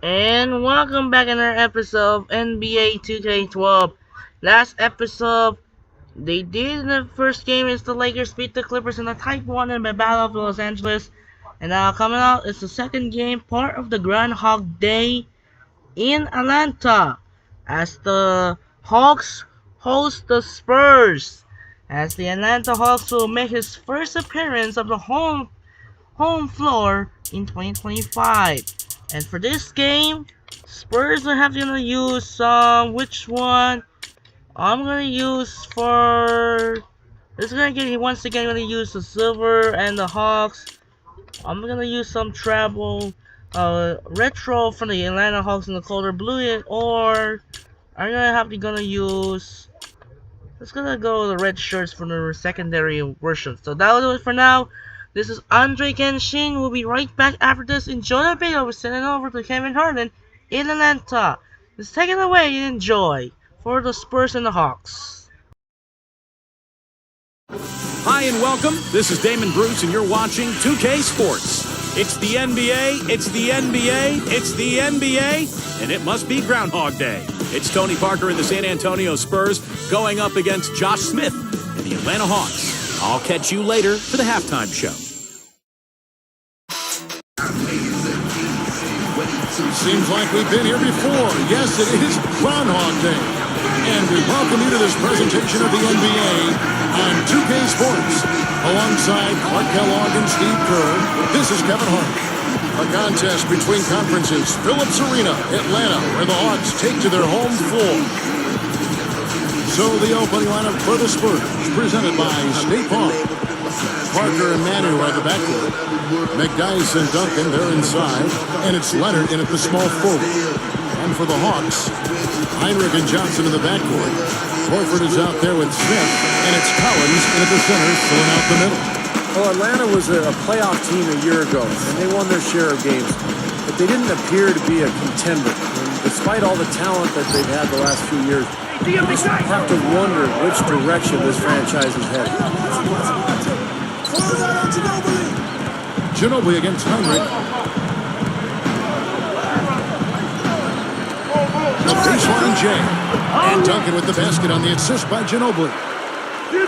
And welcome back another episode of NBA 2K12. Last episode, they did in the first game is the Lakers beat the Clippers in a tight one in the Battle of Los Angeles. And now coming out is the second game, part of the Groundhog Day in Atlanta, as the Hawks host the Spurs. As the Atlanta Hawks will make his first appearance of the home floor in 2025. And for this game, Spurs will have to use which one I'm gonna use for. This is gonna get once again gonna use the silver and the Hawks. I'm gonna use some travel retro from the Atlanta Hawks in the color blue, or I'm gonna use. Let's gonna go with the red shirts for the secondary version. So that'll do it for now. This is Andre Kenshin. We'll be right back after this. Enjoy the video. We're sending over to Kevin Harden in Atlanta. Let's take it away and enjoy for the Spurs and the Hawks. Hi and welcome. This is Damon Bruce and you're watching 2K Sports. It's the NBA, it's the NBA, it's the NBA, and it must be Groundhog Day. It's Tony Parker and the San Antonio Spurs going up against Josh Smith and the Atlanta Hawks. I'll catch you later for the halftime show. Seems like we've been here before. Yes, it is Groundhog Day. And we welcome you to this presentation of the NBA on 2K Sports. Alongside Clark Kellogg and Steve Kerr, this is Kevin Hart. A contest between conferences, Phillips Arena, Atlanta, where the Hawks take to their home floor. So the opening lineup for the Spurs, presented by State Farm. Parker and Manu are the backcourt. McDyess and Duncan, they're inside. And it's Leonard in at the small forward. And for the Hawks, Heinrich and Johnson in the backcourt. Horford is out there with Smith. And it's Collins in at the center, filling out the middle. Well, Atlanta was a playoff team a year ago, and they won their share of games. But they didn't appear to be a contender. And despite all the talent that they've had the last few years, you have to wonder which direction this franchise is headed. Ginobili against Heinrich. The baseline J. And Duncan with the basket on the assist by Ginobili.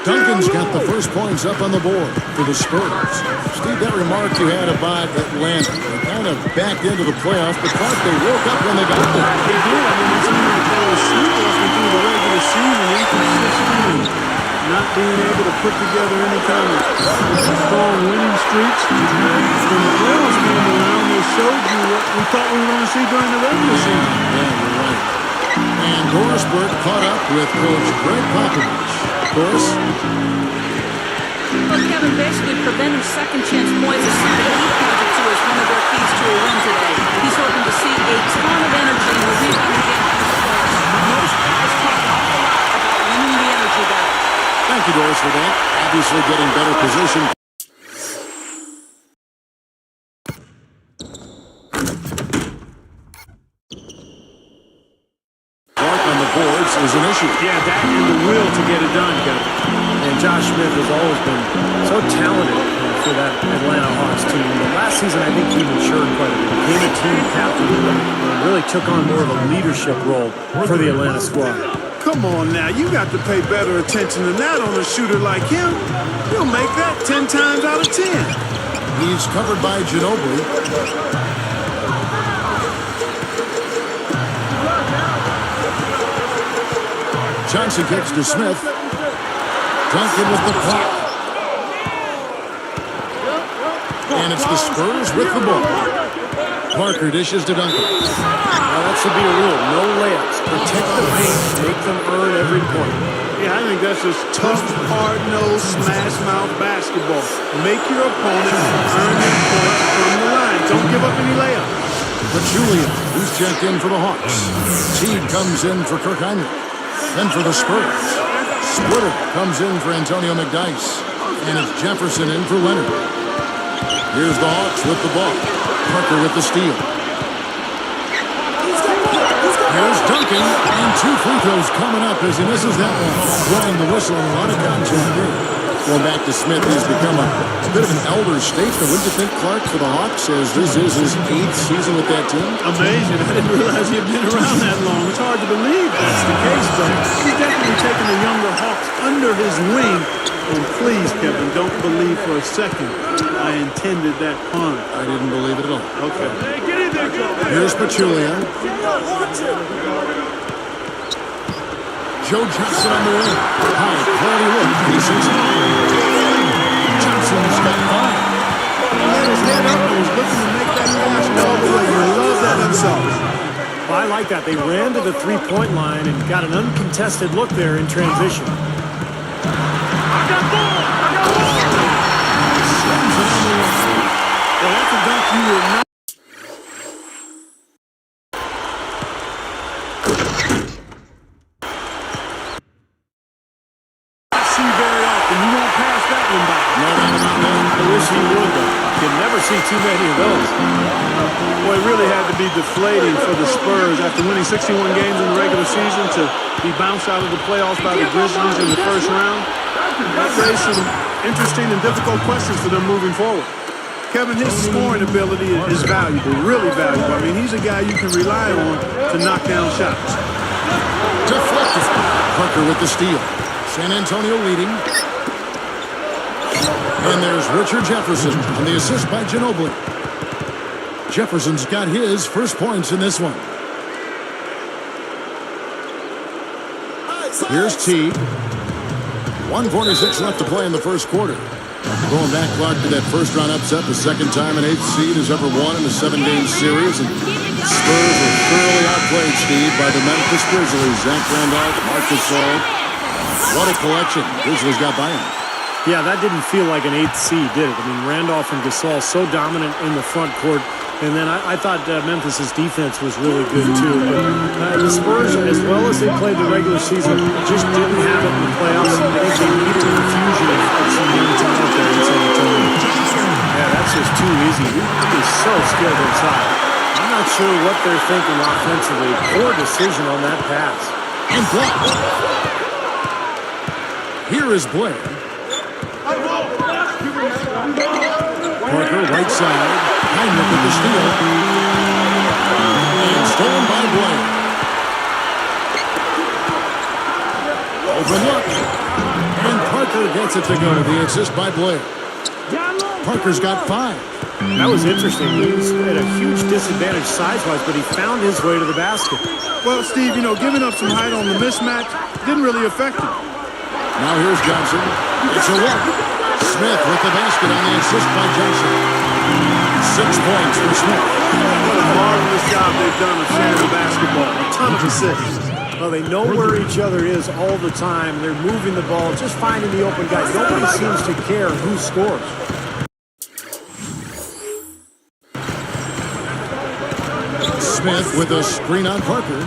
Duncan's got the first points up on the board for the Spurs. Steve, that remark you had about Atlanta, they kind of backed into the playoffs, but thought they woke up when they got there. They did. I mean, it's easy to fall asleep after through the regular season. Inconsistent, not being able to put together any kind of strong winning streaks. When the playoffs came around, they showed you what we thought we were going to see during the regular season. Yeah, you're right. And Dorisburg caught up with Coach Greg Popovich. Doris? Well, Kevin, basically preventing second chance points is something he pointed to as one of their keys to a win today. He's hoping to see a ton of energy in the rebounding game from the Spurs. Most guys talk an awful lot about winning the energy battle. Thank you, Doris, for that. Obviously getting better position. Clark on the boards is an issue. Yeah, that and the will to get it done, Kevin. And Josh Smith has always been so talented for that Atlanta Hawks team. But last season, I think he matured quite a bit. Became a team captain and really took on more of a leadership role for the Atlanta squad. Come on now, you got to pay better attention than that on a shooter like him. He'll make that 10 times out of 10. He's covered by Ginobili. Johnson kicks to Smith. Duncan with the clock. And it's the Spurs with the ball. Parker dishes to Duncan. Now that should be a rule. No layups. Protect the paint. Make them earn every point. Yeah, I think that's just tough, hard-nosed, smash-mouth basketball. Make your opponent earn their points from the line. Don't give up any layups. But Julian, who's checked in for the Hawks. Teague comes in for Kirk Heinrich. Then for the Spurs, Splitter comes in for Antonio McDyess. And it's Jefferson in for Leonard. Here's the Hawks with the ball. Parker with the steal. Here's Duncan, and 2 free throws coming up as he misses that one. Blowing the whistle and a lot of contact here. Going back to Smith, he's become a bit of an elder statesman. Wouldn't you think, Clark, for the Hawks, as this is his 8th season with that team? Amazing. I didn't realize he had been around that long. It's hard to believe that's the case, but he's definitely taken the younger Hawks under his wing. And please, Kevin, don't believe for a second I intended that pun. I didn't believe it at all. Okay. Hey, get in there, Here's Pachulia. Joe Johnson on the wing. High quality look. Pieces. Johnson's got 5. He had his head up and was looking to make that pass all the way. You love that himself. Well, I like that. They ran to the three-point line and got an uncontested look there in transition. Well, that's a dunk you will not see very often. You won't pass that one by. I wish he would, though. You can never see too many of those. Boy, it really had to be deflating for the Spurs after winning 61 games in the regular season to be bounced out of the playoffs by the Grizzlies in the first round. That raised some interesting and difficult questions for them moving forward. Kevin, his scoring ability is valuable, really valuable. I mean, he's a guy you can rely on to knock down shots. Deflected. Parker with the steal. San Antonio leading. And there's Richard Jefferson on the assist by Ginobili. Jefferson's got his first points in this one. Here's Teague. 1:46 left to play in the first quarter. Going back, Clark, to that first-round upset, the second time an 8th seed has ever won in a 7-game series. And Spurs were thoroughly outplayed, Steve, by the Memphis Grizzlies. Zach Randolph, Marc Gasol. What a collection Grizzlies got by him. Yeah, that didn't feel like an 8th seed, did it? I mean, Randolph and Gasol so dominant in the front court. And then I thought Memphis's defense was really good, too. But the Spurs, as well as they played the regular season, just didn't have it in the playoffs. I think they needed an infusion of some young talent there in San Antonio. Yeah, that's just too easy. He's so skilled inside. I'm not sure what they're thinking offensively. Poor decision on that pass. And blocked. Here is Blair. Parker, right side. Heinrich with the steal. And stolen by Blair. Overlooked. And Parker gets it to go. The assist by Blair. Parker's got 5. That was interesting. He was at a huge disadvantage size-wise, but he found his way to the basket. Well, Steve, you know, giving up some height on the mismatch didn't really affect him. Now here's Johnson. It's a walk. Smith with the basket on the assist by Johnson. 6 points for Smith. What a marvelous job they've done of sharing the basketball. A ton of assists. Well, they know where each other is all the time. They're moving the ball, just finding the open guys. Nobody seems to care who scores. Smith with a screen on Parker.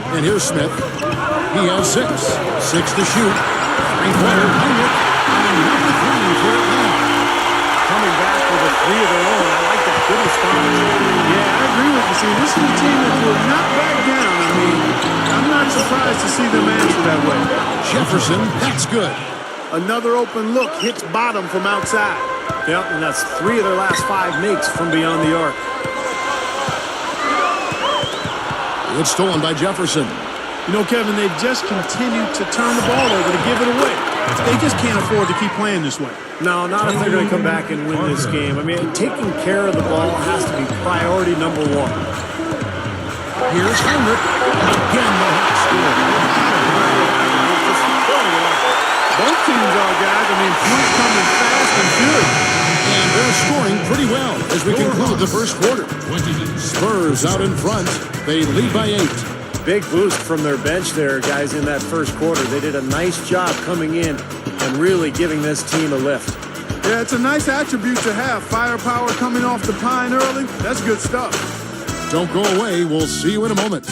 And here's Smith. He has 6. 6 to shoot. 3-pointer. Heinrich. And 3 for Atlanta. Coming back with a 3 of their own. I like that. Good response. Yeah, I agree with you. See, this is a team that will not back down. I mean, I'm not surprised to see them answer that way. Jefferson, that's good. Another open look hits bottom from outside. Yep, and that's 3 of their last 5 makes from beyond the arc. It's stolen by Jefferson. You know, Kevin, they've just continued to turn the ball over to give it away. They just can't afford to keep playing this way. No, not if they're going to come back and win this game. I mean, taking care of the ball has to be priority number 1. Here's Heinrich. Again, the Hawks score. Both teams are, guys. I mean, points coming fast and good. And they're scoring pretty well as we conclude the first quarter. Spurs out in front. They lead by 8. Big boost from their bench there, guys, in that first quarter. They did a nice job coming in and really giving this team a lift. Yeah, it's a nice attribute to have. Firepower coming off the pine early. That's good stuff. Don't go away. We'll see you in a moment.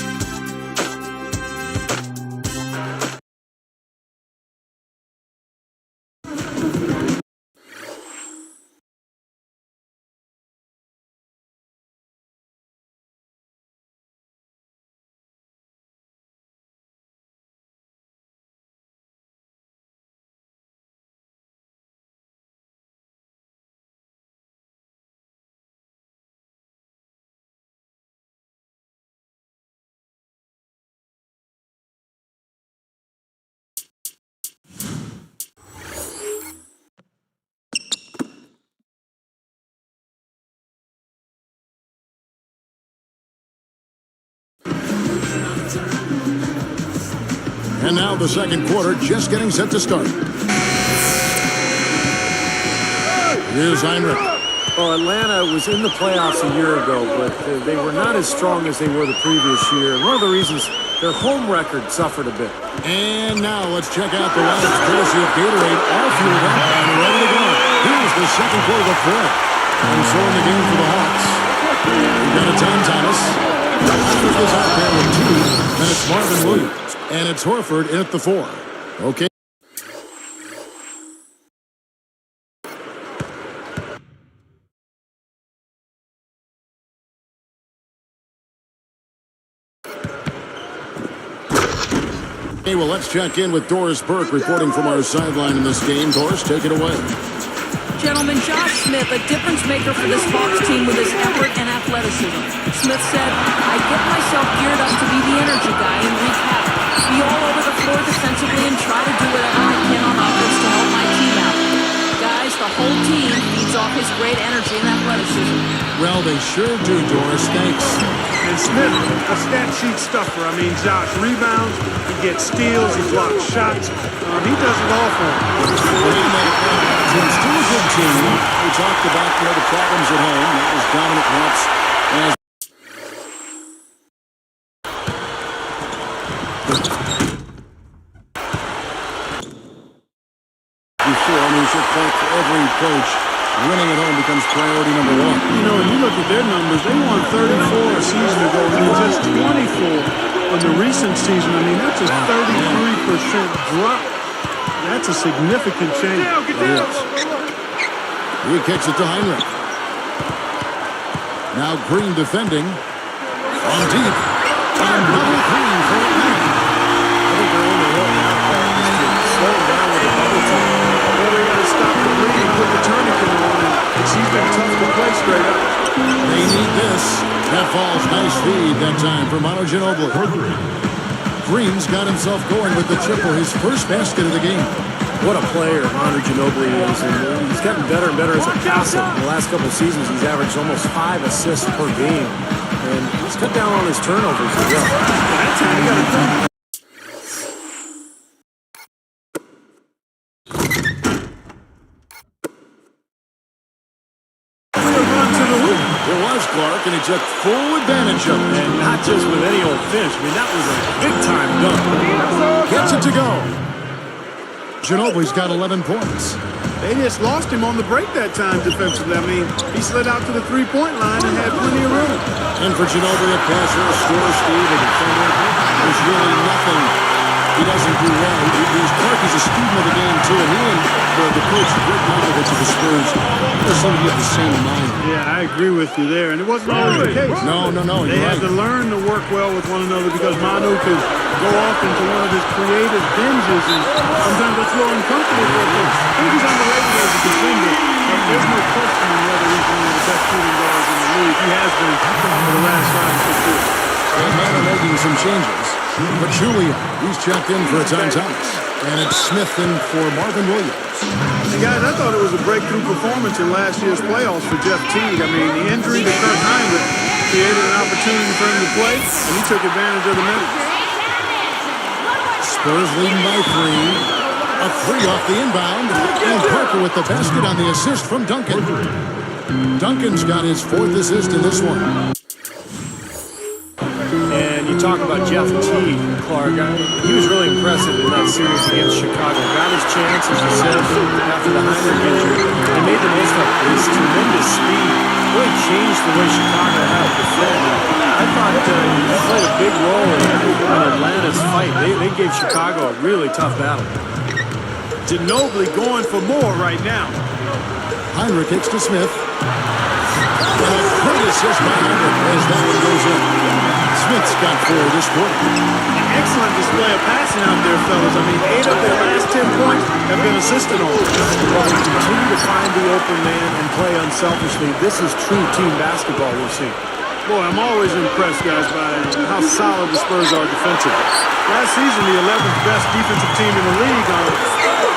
And now the second quarter just getting set to start. Here's Heinrich. Well, Atlanta was in the playoffs a year ago, but they were not as strong as they were the previous year. And one of the reasons, their home record suffered a bit. And now let's check out the lineups courtesy of Gatorade, all fueled up and ready to go. Here's the second quarter of play. And so in the game for the Hawks. We've got a Tom Thomas. Heinrich is out there with 2. Then it's Marvin Williams. And it's Horford in at the 4. Okay. Okay, well, let's check in with Doris Burke reporting from our sideline in this game. Doris, take it away. Gentlemen, Josh Smith, a difference maker for this Hawks team with his effort and athleticism. Smith said, I get myself geared up to be the energy guy and wreak havoc. Be all over the floor defensively and try to do whatever I can on offense to help my team out. Guys, the whole team feeds off his great energy and athleticism. Well, they sure do, Doris. Thanks. And Smith, a stat sheet stuffer. I mean, Josh rebounds, he gets steals, he blocks shots. He does it all for him. It's still a good team. We talked about the problems at home. That was Dominic Watts. Before, I mean, you should think for every coach, winning at home becomes priority number 1. You know, when you look at their numbers, they won 34 a season ago and then just 24 in the recent season. I mean, that's a 33% drop. That's a significant change. He kicks it to Heinrich. Now Green defending. On deep. And double Green for Atlanta. I think they're only holding out slow down with the double team. Well, they got to stop the Green and put the tourniquet on him. She's been tough to play straight up. They need this. That falls. Nice feed that time from Manu Ginobili. Green's got himself going with the triple, his first basket of the game. What a player Manu Ginobili is, and he's gotten better and better as a passer. In the last couple of seasons, he's averaged almost 5 assists per game, and he's cut down on his turnovers as well. That time he got a There was Clark, and he took full advantage of it. And not just with any old finish. I mean, that was a big-time dunk. Gets it to go. Ginobili's got 11 points. They just lost him on the break that time defensively. I mean, he slid out to the three-point line and had plenty of room. And for Ginobili, a passer, a scorer, Steve, a defender, there's really nothing he doesn't do well. Clark is a student of the game, too, and he and the coach, Greg Popovich of the Spurs, there's something of the same mind. Yeah, I agree with you there, and it wasn't always the case. No. They had to learn to work well with one another because Manu could go off into one of his creative binges, and sometimes that's a little uncomfortable for him. I think he's underrated as a defender, but there's no question on whether he's one of the best shooting guards in the league. He has been for the last 5 or 6 years. Atlanta making some changes. But Julia, he's checked in for a Tom Thomas. And it's Smith in for Marvin Williams. And guys, I thought it was a breakthrough performance in last year's playoffs for Jeff Teague. I mean, the injury to Kurt Heinrich created an opportunity for him to play, and he took advantage of the minutes. Spurs leading by 3. A 3 off the inbound. And Parker with the basket on the assist from Duncan. Duncan's got his 4th assist in this one. And you talk about Jeff Teague, Clark. He was really impressive in that series against Chicago. Got his chance, as you said, after the Heinrich injury. They made the most of his tremendous speed. Really changed the way Chicago had to defend. I thought he played a big role in Atlanta's fight. They gave Chicago a really tough battle. Ginobili going for more right now. Heinrich kicks to Smith. And a great assist by Heinrich as that one goes in. Smith's got 4 this quarter. An excellent display of passing out there, fellas. I mean, 8 of their last 10 points have been assisted on. Well, they continue to find the open man and play unselfishly. This is true team basketball we're seeing. Boy, I'm always impressed, guys, by how solid the Spurs are defensively. Last season, the 11th best defensive team in the league.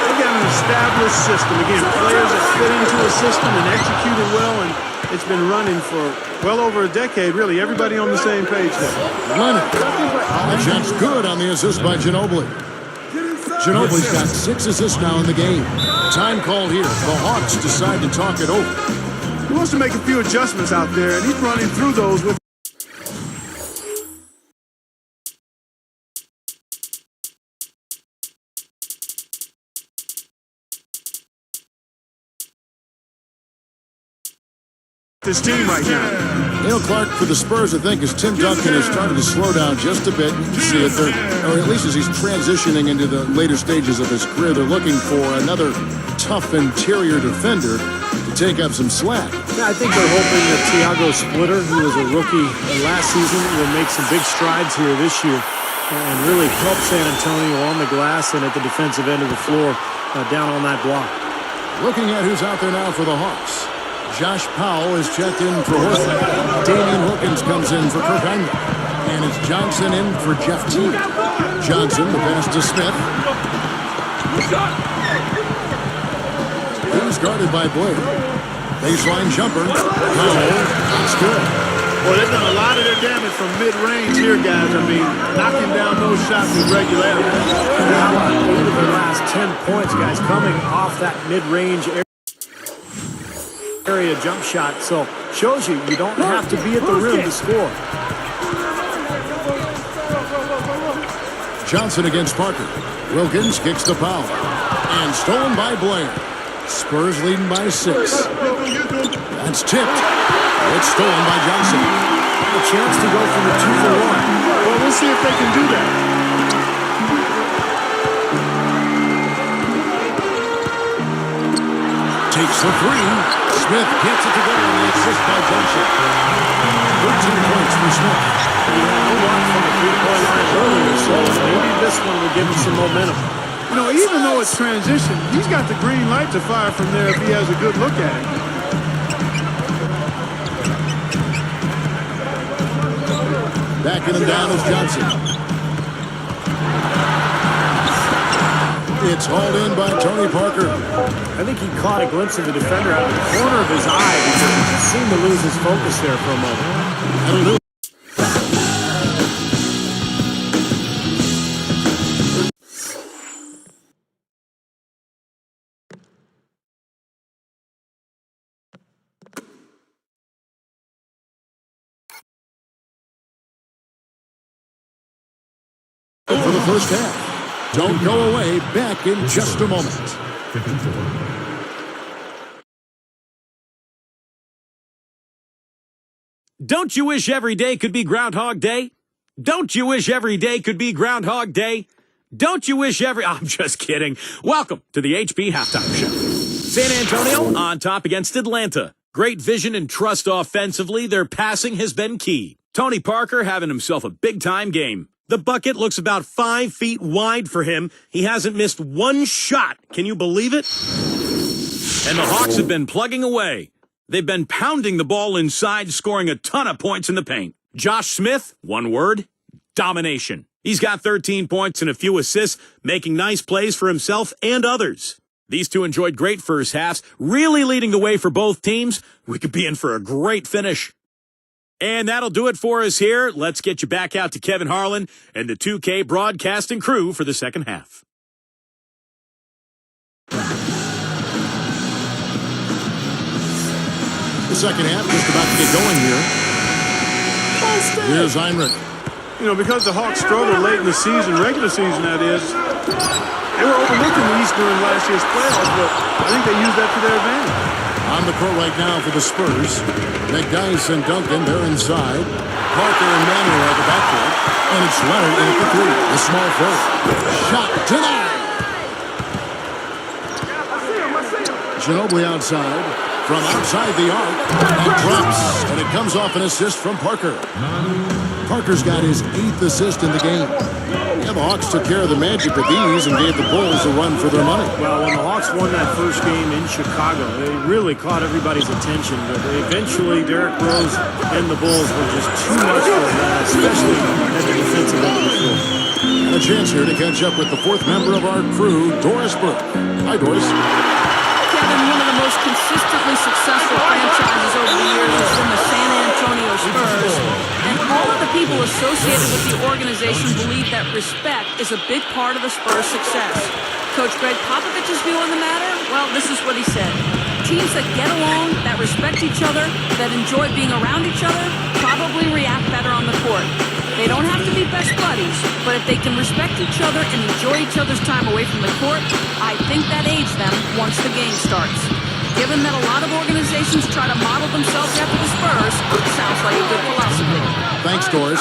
They got an established system. Again, players that fit into a system and executed well, and It's been running for well over a decade, really. Everybody on the same page there. Leonard. That shot's good on the assist by Ginobili. Ginobili's got 6 assists now in the game. Time called here. The Hawks decide to talk it over. He wants to make a few adjustments out there, and he's running through those with his team right now. Neil Clark for the Spurs, I think, as Tim Duncan has started to slow down just a bit. You can see it there, or at least as he's transitioning into the later stages of his career. They're looking for another tough interior defender to take up some slack. Yeah, I think they're hoping that Thiago Splitter, who was a rookie last season, will make some big strides here this year and really help San Antonio on the glass and at the defensive end of the floor down on that block. Looking at who's out there now for the Hawks. Josh Powell is checked in for Horford. Damian Wilkins comes in for Kirk Hinrich. And it's Johnson in for Jeff Teague. Johnson, the pass to Smith. He's guarded by Blair. Baseline jumper. Powell. It's good. Well, they've done a lot of their damage from mid-range here, guys. I mean, knocking down those shots with regularity. How about 8 of their last 10 points, guys, coming off that mid-range area jump shot. So shows you don't have to be at the rim to score. Johnson against Parker. Wilkins kicks the Powell. And stolen by Blair. Spurs leading by 6. That's tipped. It's stolen by Johnson. A chance to go from the 2 for 1. Well, we'll see if they can do that. Takes the 3. Smith gets it to go on the assist by Johnson. 13 points for Smith. He had no luck from the 3-point line earlier, so maybe this one will give him some momentum. You know, even though it's transition, he's got the green light to fire from there if he has a good look at it. Backing him down is Johnson. It's hauled in by Tony Parker. I think he caught a glimpse of the defender out of the corner of his eye because he seemed to lose his focus there for a moment. That'll do. For the first half. Don't go away. Back in just a moment. Don't you wish every day could be Groundhog Day? Don't you wish every day could be Groundhog Day? Don't you wish every... I'm just kidding. Welcome to the HP Halftime Show. San Antonio on top against Atlanta. Great vision and trust offensively. Their passing has been key. Tony Parker having himself a big-time game. The bucket looks about 5 feet wide for him. He hasn't missed one shot. Can you believe it? And the Hawks have been plugging away. They've been pounding the ball inside, scoring a ton of points in the paint. Josh Smith, one word, domination. He's got 13 points and a few assists, making nice plays for himself and others. These two enjoyed great first halves, really leading the way for both teams. We could be in for a great finish. And that'll do it for us here. Let's get you back out to Kevin Harlan and the 2K broadcasting crew for the second half. The second half just about to get going here. Here's Hinrich. You know, because the Hawks struggled late in the season, regular season that is, they were overlooking the East during last year's playoffs, but I think they used that to their advantage. On the court right now for the Spurs. McDyess and Duncan, they're inside. Parker and Manuel at the backcourt. And it's Leonard in at the 3. The small forward. Shot denied. Ginobili outside. From outside the arc. And drops. And it comes off an assist from Parker. Parker's got his 8th assist in the game. Yeah, the Hawks took care of the magic with these and gave the Bulls a run for their money. Well, when the Hawks won that first game in Chicago, they really caught everybody's attention. But eventually, Derrick Rose and the Bulls were just too much for that, especially at the defensive end of the floor. And a chance here to catch up with the 4th member of our crew, Doris Burke. Hi, Doris. Kevin, one of the most consistently successful franchises over the years Spurs, and all of the people associated with the organization believe that respect is a big part of the Spurs' success. Coach Greg Popovich's view on the matter? Well, this is what he said. Teams that get along, that respect each other, that enjoy being around each other, probably react better on the court. They don't have to be best buddies, but if they can respect each other and enjoy each other's time away from the court, I think that aids them once the game starts. Given that a lot of organizations try to model themselves after the Spurs, it sounds like a good philosophy. Thanks, Doris.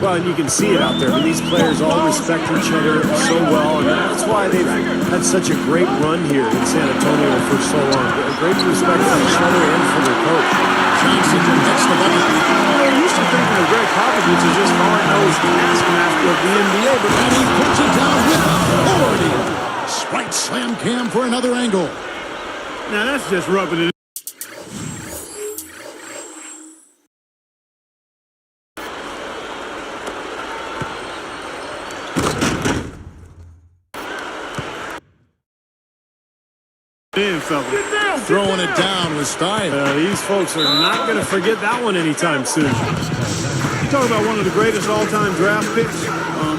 Well, and you can see it out there. These players all respect each other so well, and that's why they've had such a great run here in San Antonio for so long. A great respect for each other and for their coach. Johnson hits the bucket. We're used to thinking of Greg Popovich as just hard-nosed taskmaster of the NBA, but And he puts it down with authority. Sprite slam cam for another angle. now that's just rubbing it. In, fella. Throwing it down with style. These folks are not going to forget that one anytime soon. You talk about one of the greatest all-time draft picks.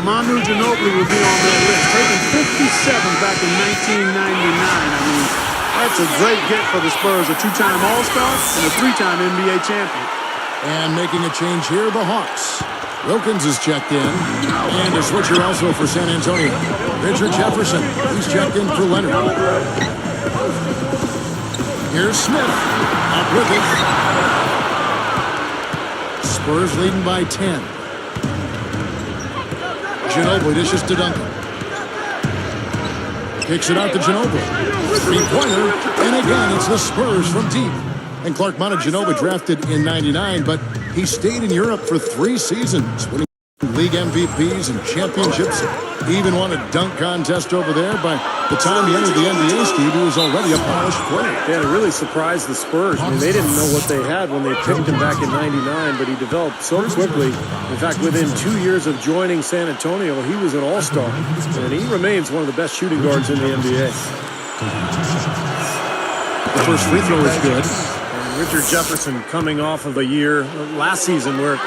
Manu Ginobili would be on that list, taken 57 back in 1999. I mean, that's a great get for the Spurs, a two-time All-Star and a three-time NBA champion. And making a change here, the Hawks. Wilkins is checked in. And a switcher also for San Antonio. Richard Jefferson. He's checked in for Leonard. Here's Smith. Up with it. Spurs leading by 10. Ginobili dishes to Duncan. Kicks it out to Ginobili. Three-pointer. And again, it's the Spurs from deep. And Clark Ginobili drafted in '99, but he stayed in Europe for 3 seasons, winning league MVPs and championships. He even won a dunk contest over there. By the time he entered the NBA, Steve, he was already a polished player. Yeah, it really surprised the Spurs. I mean, they didn't know what they had when they picked him back in '99, but he developed so quickly. In fact, within 2 years of joining San Antonio, he was an all-star, and he remains one of the best shooting guards in the NBA. The first free throw is good. Richard Jefferson coming off of a year last season where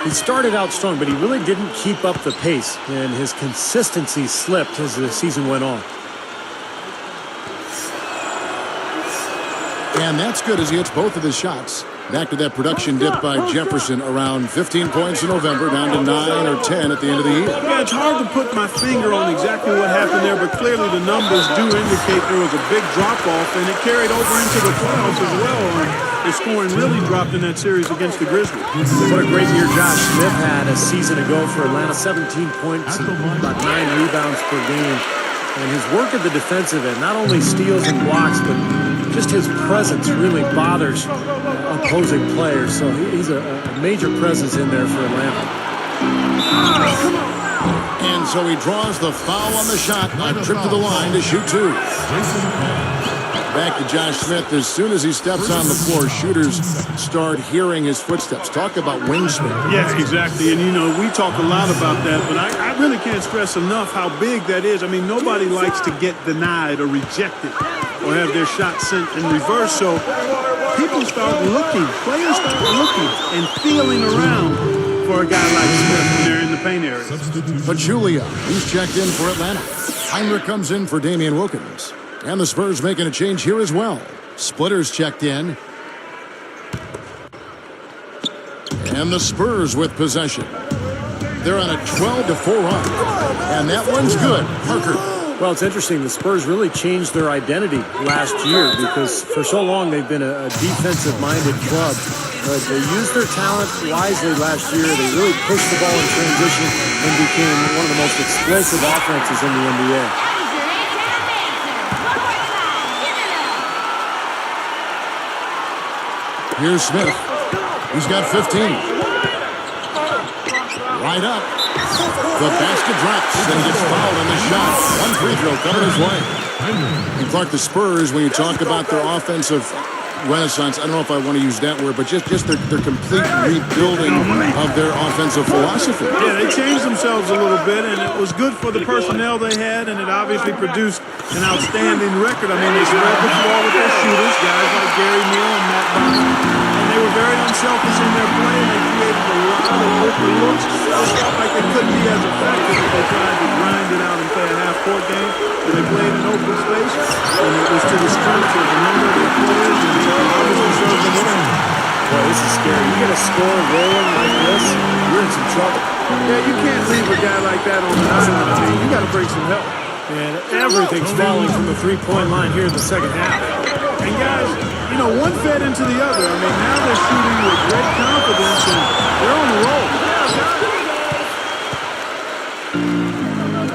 he started out strong, but he really didn't keep up the pace, and his consistency slipped as the season went on. And that's good as he hits both of his shots. Back to that production dip by Jefferson, around 15 points in November, down to 9 or 10 at the end of the year. Yeah, it's hard to put my finger on exactly what happened there, but clearly the numbers do indicate there was a big drop-off, and it carried over into the playoffs as well. And the scoring really dropped in that series against the Grizzlies. What a great year Josh Smith had a season ago for Atlanta. 17 points and about 9 rebounds per game. And his work at the defensive end, not only steals and blocks, but just his presence really bothers opposing players. So he's a major presence in there for Atlanta. And so he draws the foul on the shot. A trip to the line to shoot 2. Back to Josh Smith. As soon as he steps on the floor, shooters start hearing his footsteps. Talk about wingspan. Yes, exactly. And, you know, we talk a lot about that, but I really can't stress enough how big that is. I mean, nobody likes to get denied or rejected or have their shot sent in reverse. So people start looking, players start looking and feeling around for a guy like Smith when they're in the paint area. Pachulia, he's checked in for Atlanta. Heinrich comes in for Damian Wilkins. And the Spurs making a change here as well. Splitters checked in. And the Spurs with possession. They're on a 12-4 run. And that one's good. Parker. Well, it's interesting. The Spurs really changed their identity last year because for so long they've been a defensive-minded club. But they used their talent wisely last year. They really pushed the ball in transition and became one of the most explosive offenses in the NBA. Here's Smith. He's got 15. Right up. The basket drops and gets fouled on the shot. One free throw coming his way. And Clark, the Spurs, when you talk about their offensive renaissance. I don't know if I want to use that word, but just their complete rebuilding of their offensive philosophy. Yeah, they changed themselves a little bit, and it was good for the personnel they had, and it obviously produced an outstanding record. I mean, they spread the floor with their shooters, guys like Gary Neal and Matt Bonner, and they were very unselfish in their play, and they created a lot of open looks. It felt like they couldn't be as effective if they tried to grind it out and play a half-court game, but they played in open space, and it was to the strength of a number of their players, and obviously served them well. Boy, this is scary. You get a score rolling like this, you're in some trouble. Yeah, you can't leave a guy like that on the island. I mean, you got to bring some help. And everything's falling from the three-point line here in the second half. And guys, you know, one fed into the other. I mean, now they're shooting with great confidence, and they're on the roll.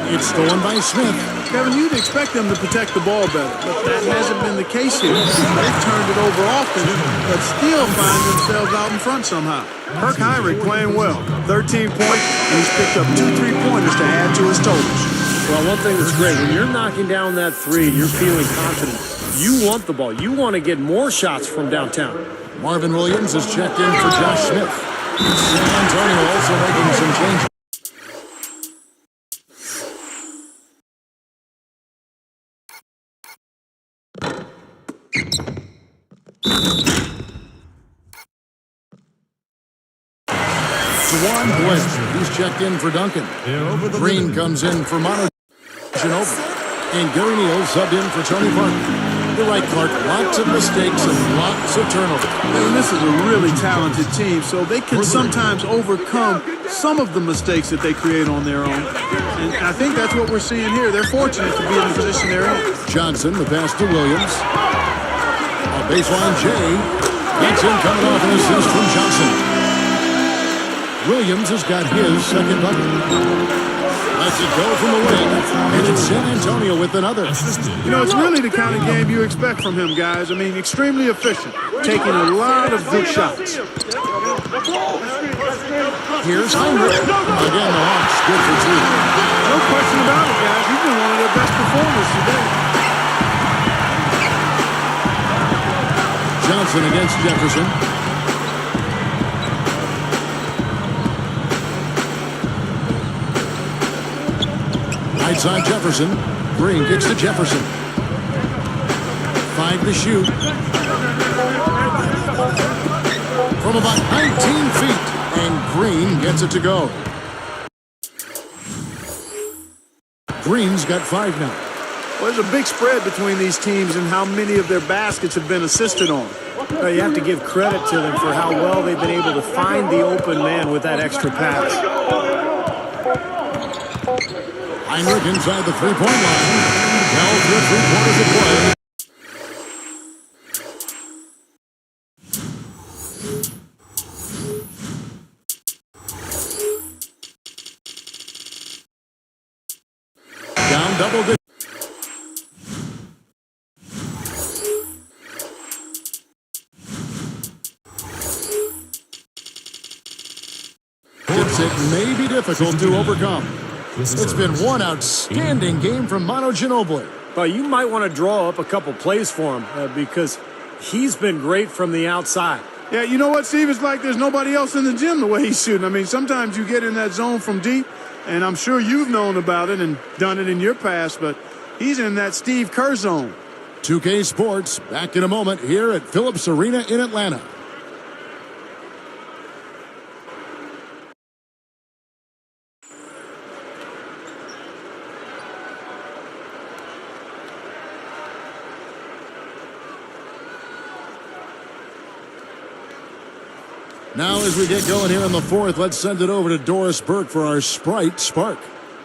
It's stolen by Smith. Kevin, you'd expect them to protect the ball better, but that hasn't been the case here. They've turned it over often, but still find themselves out in front somehow. Kirk Heinrich playing well. 13 points, and he's picked up 2 3-pointers to add to his totals. Well, one thing that's great, when you're knocking down that three and you're feeling confident, you want the ball. You want to get more shots from downtown. Marvin Williams is checked in for Josh Smith. San Antonio also making some changes. Juwan Glenn, he's checked in for Duncan. Green comes in for Mono Ginobili. And Gary Neal subbed in for Tony Parker. You're right, Clark. Lots of mistakes and lots of turnovers. And this is a really talented team, so they can sometimes overcome some of the mistakes that they create on their own. And I think that's what we're seeing here. They're fortunate to be in the position they're in. Johnson, the pass to Williams. A baseline J. That's him coming off an assist from Johnson. Williams has got his second bucket. Lets it go from the wing, and it's San Antonio with another. You know, it's really the kind of game you expect from him, guys. I mean, extremely efficient, taking a lot of good shots. Here's Heinrich. Again, the Hawks good for 2. No question about it, guys. He's been one of their best performers today. Johnson against Jefferson. Right side Jefferson. Green kicks to Jefferson. 5 to shoot. From about 19 feet. And Green gets it to go. Green's got 5 now. Well, there's a big spread between these teams and how many of their baskets have been assisted on. Well, you have to give credit to them for how well they've been able to find the open man with that extra pass. Heinrich inside the three-point line. Held for 3 quarters of play. Down double digits. It may be difficult to overcome. It's been one outstanding game from Mono Ginobili. Well, you might want to draw up a couple plays for him because he's been great from the outside. Yeah, you know what, Steve? It's like there's nobody else in the gym the way he's shooting. I mean, sometimes you get in that zone from deep, and I'm sure you've known about it and done it in your past, but he's in that Steve Kerr zone. 2K Sports, back in a moment here at Phillips Arena in Atlanta. Now, as we get going here in the fourth, let's send it over to Doris Burke for our Sprite Spark.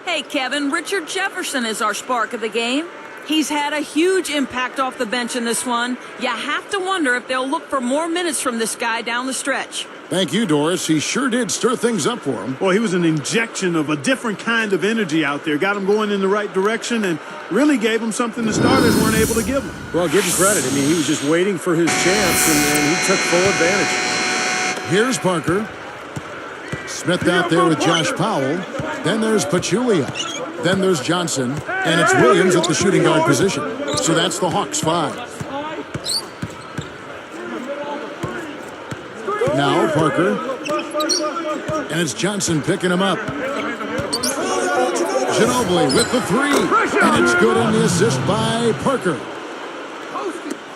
Hey, Kevin, Richard Jefferson is our spark of the game. He's had a huge impact off the bench in this one. You have to wonder if they'll look for more minutes from this guy down the stretch. Thank you, Doris. He sure did stir things up for him. Well, he was an injection of a different kind of energy out there. Got him going in the right direction and really gave him something the starters weren't able to give him. Well, give him credit. I mean, he was just waiting for his chance, and he took full advantage. Here's Parker. Smith out there with Josh Powell. Then there's Pachulia. Then there's Johnson. And it's Williams at the shooting guard position. So that's the Hawks 5. Parker. And it's Johnson picking him up. Ginobili with the three. And it's good on the assist by Parker.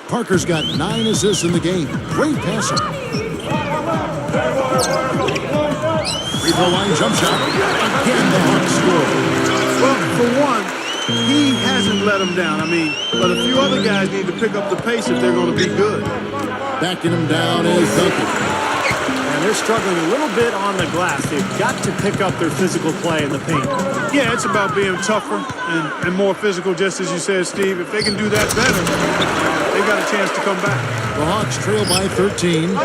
Parker's got 9 assists in the game. Great passer. Free throw line jump shot. Again, the Hawks score. Well, for one, he hasn't let them down. But a few other guys need to pick up the pace if they're going to be good. Backing him down is Duncan. And they're struggling a little bit on the glass. They've got to pick up their physical play in the paint. Yeah, it's about being tougher and more physical, just as you said, Steve. If they can do that better, they got a chance to come back. The Hawks trail by 13.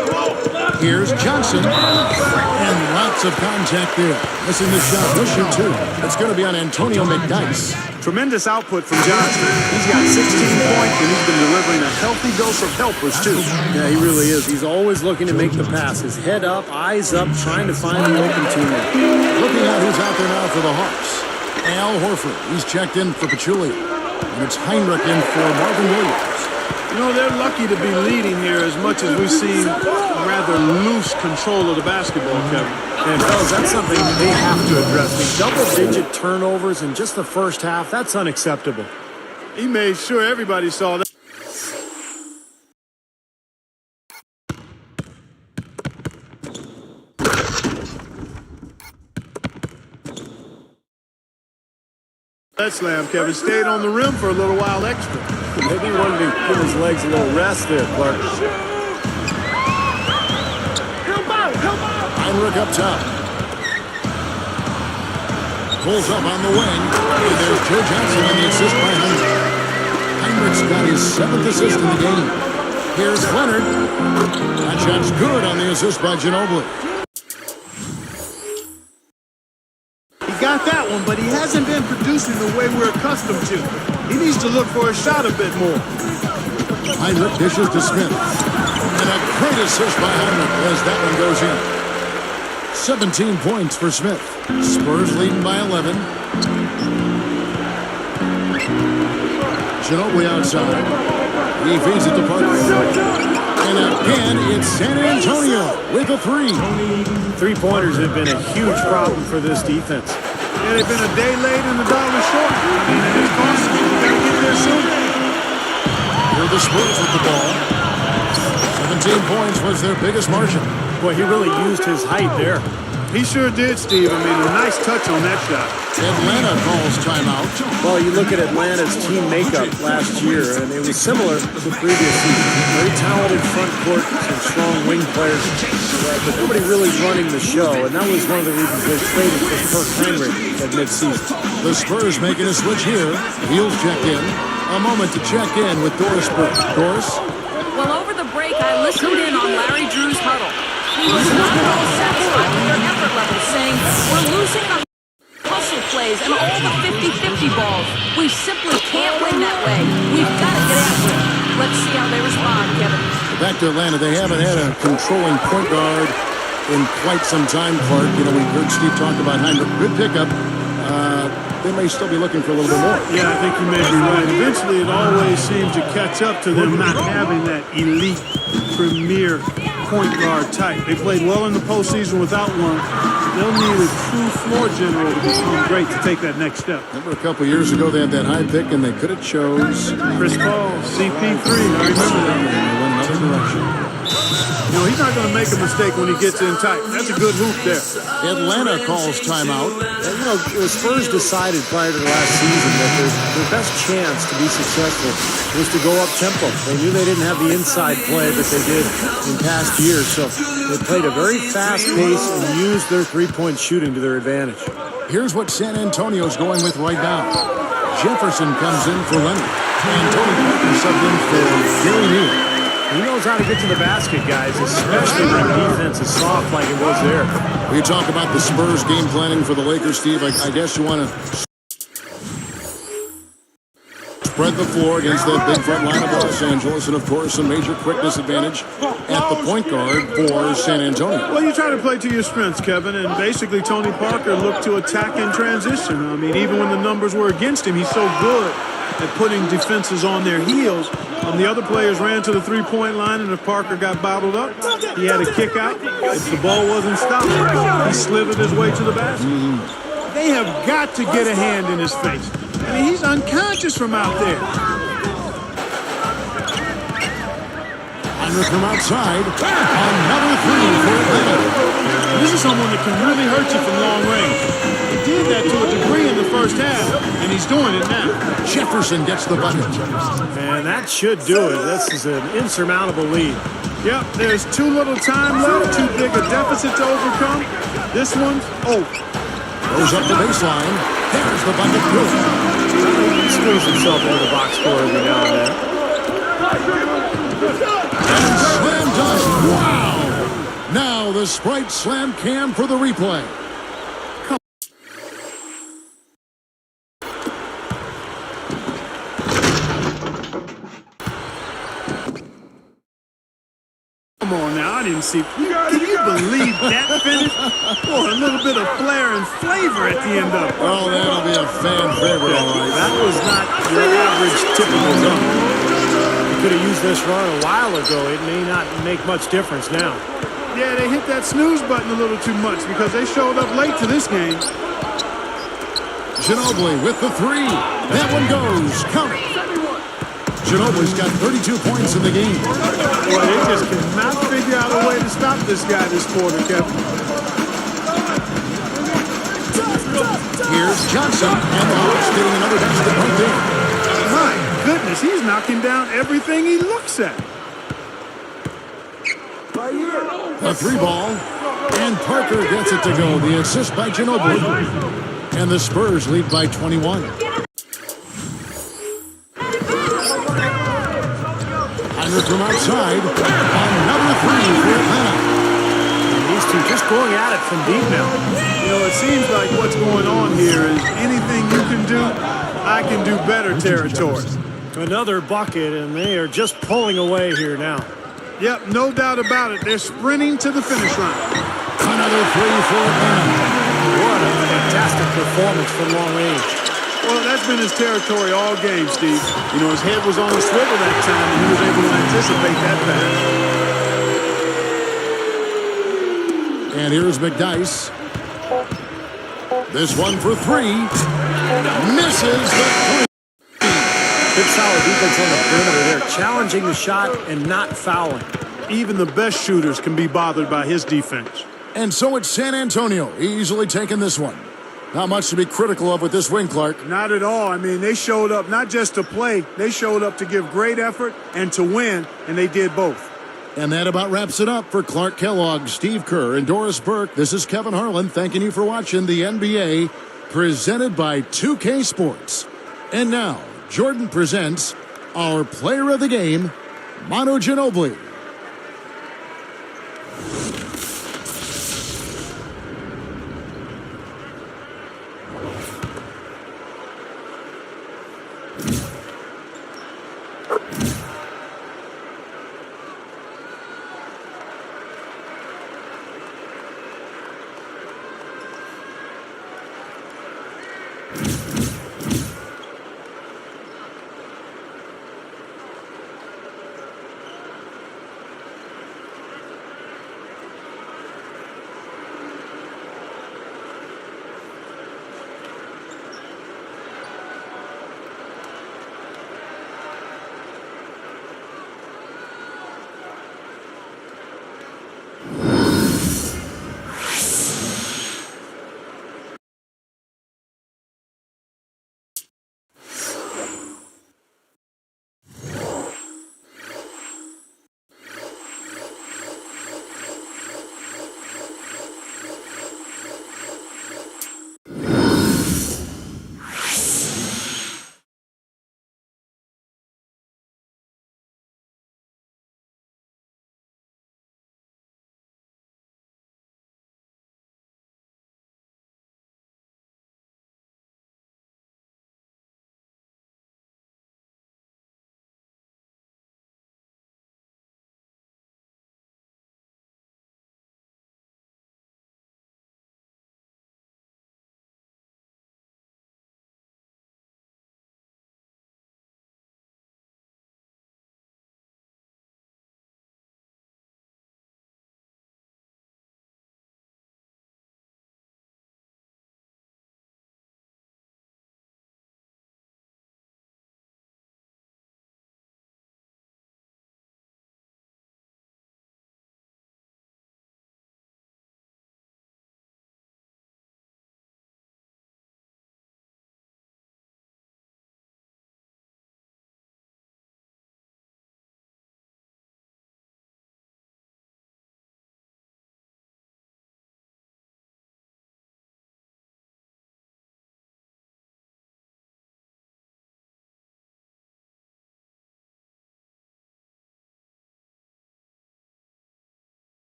Here's Johnson. And lots of contact there. Missing the shot. He'll shoot 2. It's going to be on Antonio McDyess. Tremendous output from Johnson. He's got 16 points, and he's been delivering a healthy dose of helpers, too. Yeah, he really is. He's always looking to make the pass. His head up, eyes up, trying to find the open teammate. Looking at who's out there now for the Hawks. Al Horford. He's checked in for Pachulia. And it's Heinrich in for Marvin Williams. You know, they're lucky to be leading here as much as we've seen rather loose control of the basketball, Kevin. And fellas, that's something they have to address. The double-digit turnovers in just the first half, that's unacceptable. He made sure everybody saw that. That slam, Kevin, stayed on the rim for a little while extra. Maybe he wanted to give his legs a little rest there, Clark. Heinrich up top. Pulls up on the wing. And there's Joe Johnson on the assist by Heinrich. Heinrich's got his 7th assist in the game. Here's Leonard. That shot's good on the assist by Ginobili. He got that one, but he hasn't been producing the way we're accustomed to. He needs to look for a shot a bit more. Heinrich dishes to Smith. And a great assist by Heinrich as that one goes in. 17 points for Smith. Spurs leading by 11. Ginobili outside. He feeds it to Parker. And again, it's San Antonio with a 3. Three-pointers have been a huge problem for this defense. Yeah, they've been a day late and a dollar short. And it's costing them. You got to get there soon. Here are the Spurs with the ball. 17 points was their biggest margin. Boy, he really used his height there. He sure did, Steve. A nice touch on that shot. Atlanta calls timeout. Well, you look at Atlanta's team makeup last year, and it was similar to the previous season. Very talented front court and strong wing players, but nobody really running the show, and that was one of the reasons they traded for Kirk Heinrich at midseason. The Spurs making a switch here. Heels check in. A moment to check in with Doris Burke. Doris? Well, over the break, I listened in on Larry Drew's huddle. He was not at all satisfied with their effort level, saying, we're losing the hustle plays and all the 50-50 balls. We simply can't win that way. We've got to get after it. Let's see how they respond, Kevin. Back to Atlanta. They haven't had a controlling point guard in quite some time, Clark. We heard Steve talk about Heinrich. Good pickup. They may still be looking for a little bit more. Yeah, I think you may be right. Eventually, it always seems to catch up to them not having that elite, premier point guard type. They played well in the postseason without one. They'll need a true floor general to become great to take that next step. Remember a couple years ago, they had that high pick, and they could have chose Chris Paul, CP3. I remember that. They went another direction. No, he's not going to make a mistake when he gets in tight. That's a good hoop there. Atlanta calls timeout. The Spurs decided prior to the last season that their best chance to be successful was to go up tempo. They knew they didn't have the inside play that they did in past years, so they played a very fast pace and used their three-point shooting to their advantage. Here's what San Antonio's going with right now. Jefferson comes in for Leonard. And Tony Parker subbed in for Gary Neal. He knows how to get to the basket, guys, especially when defense is soft like it was there. We talk about the Spurs game planning for the Lakers, Steve. I guess you want to spread the floor against that big front line of Los Angeles, and of course a major quickness advantage at the point guard for San Antonio. Well, you try to play to your strengths, Kevin, and basically Tony Parker looked to attack in transition. Even when the numbers were against him, he's so good at putting defenses on their heels. And the other players ran to the three-point line, and if Parker got bottled up, he had a kick out. If the ball wasn't stopped, he slithered his way to the basket. They have got to get a hand in his face. I mean, he's unconscious from out there. Under from outside. Another three for Atlanta. This is someone that can really hurt you from long range. He did that to a degree in the first half, and he's doing it now. Jefferson gets the bucket. And that should do it. This is an insurmountable lead. Yep, there's too little time left, too big a deficit to overcome. This one's over. Goes up the baseline. There's the bucket. Good. He screws himself into the box score every now and then. And slam dunk. Wow. Now the Sprite Slam Cam for the replay. Come on now, I didn't see. Can you believe that finish? Boy, a little bit of flair and flavor at the end of it. Oh, that'll be a fan favorite, all right. That was not your average typical dunk. You could have used this run a while ago. It may not make much difference now. Yeah, they hit that snooze button a little too much because they showed up late to this game. Ginobili with the three. That one goes. Count it. Ginobili's got 32 points in the game. Boy, they just cannot figure out a way to stop this guy this quarter, Kevin. Here's Johnson, and the Hawks getting another basket right there. My goodness, he's knocking down everything he looks at. The three ball, and Parker gets it to go. The assist by Ginobili. And the Spurs lead by 21. Under from outside. Another three for Atlanta. And these two just going at it from deep now. You know, it seems like what's going on here is anything you can do, I can do better territory. Another bucket, and they are just pulling away here now. Yep, no doubt about it. They're sprinting to the finish line. Another three for Atlanta. What a fantastic performance from long range. Well, that's been his territory all game, Steve. You know, his head was on a swivel that time, and he was able to anticipate that pass. And here's McDyess. This one for three. Misses the three. Good solid defense on the perimeter there, challenging the shot and not fouling. Even the best shooters can be bothered by his defense. And so it's San Antonio easily taking this one. Not much to be critical of with this win, Clark. Not at all. I mean, they showed up not just to play, they showed up to give great effort and to win, and they did both. And that about wraps it up for Clark Kellogg, Steve Kerr, and Doris Burke. This is Kevin Harlan thanking you for watching the NBA presented by 2K Sports. And now, Jordan presents our player of the game, Manu Ginobili.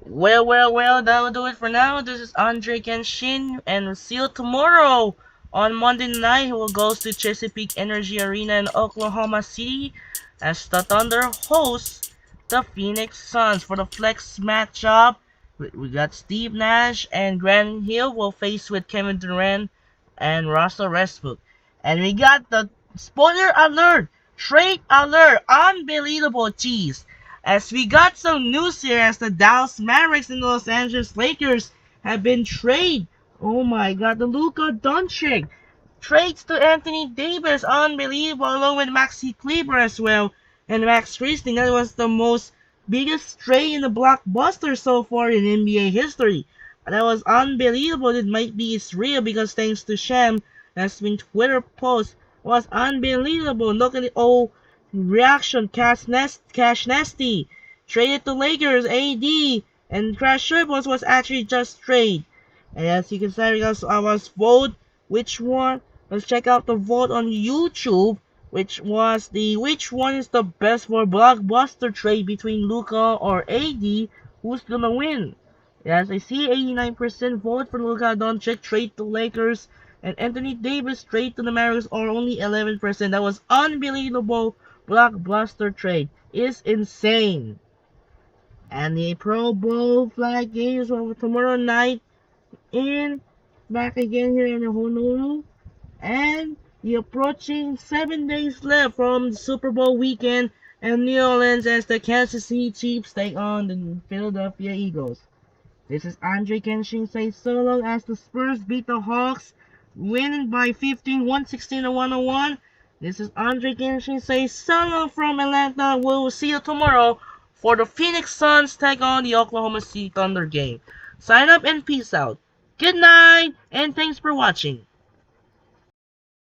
Well, that'll do it for now. This is Andre Kenshin, and we'll see you tomorrow on Monday night. Who goes to Chesapeake Energy Arena in Oklahoma City as the Thunder hosts the Phoenix Suns for the flex matchup. We got Steve Nash and Grant Hill will face with Kevin Durant and Russell Westbrook. And we got the spoiler alert, trade alert, unbelievable cheese. As we got some news here as the Dallas Mavericks and the Los Angeles Lakers have been traded. Oh my god, the Luka Doncic trades to Anthony Davis, unbelievable, along with Maxi Kleber as well, and Max Friesling. That was the most biggest trade in the blockbuster so far in NBA history. That was unbelievable. It might be it's real because thanks to Sham, that's been Twitter post was unbelievable. Look at the old reaction. Cash Nasty traded to Lakers. AD and Crash Turbos was actually just trade. And as you can see, because I was vote which one. Let's check out the vote on YouTube, which one is the best for blockbuster trade between Luka or AD. Who's gonna win? Yes, I see 89% vote for Luka Doncic trade to Lakers and Anthony Davis trade to the Mavericks, or only 11%. That was unbelievable blockbuster trade. It's insane. And the Pro Bowl flag games over tomorrow night in back again here in Honolulu. And the approaching 7 days left from the Super Bowl weekend in New Orleans as the Kansas City Chiefs take on the Philadelphia Eagles. This is Andre Kenshin say so long as the Spurs beat the Hawks, winning by 15, 116 to 101. This is Andre Kenshin say so long from Atlanta. We'll see you tomorrow for the Phoenix Suns take on the Oklahoma City Thunder game. Sign up and peace out. Good night, and thanks for watching.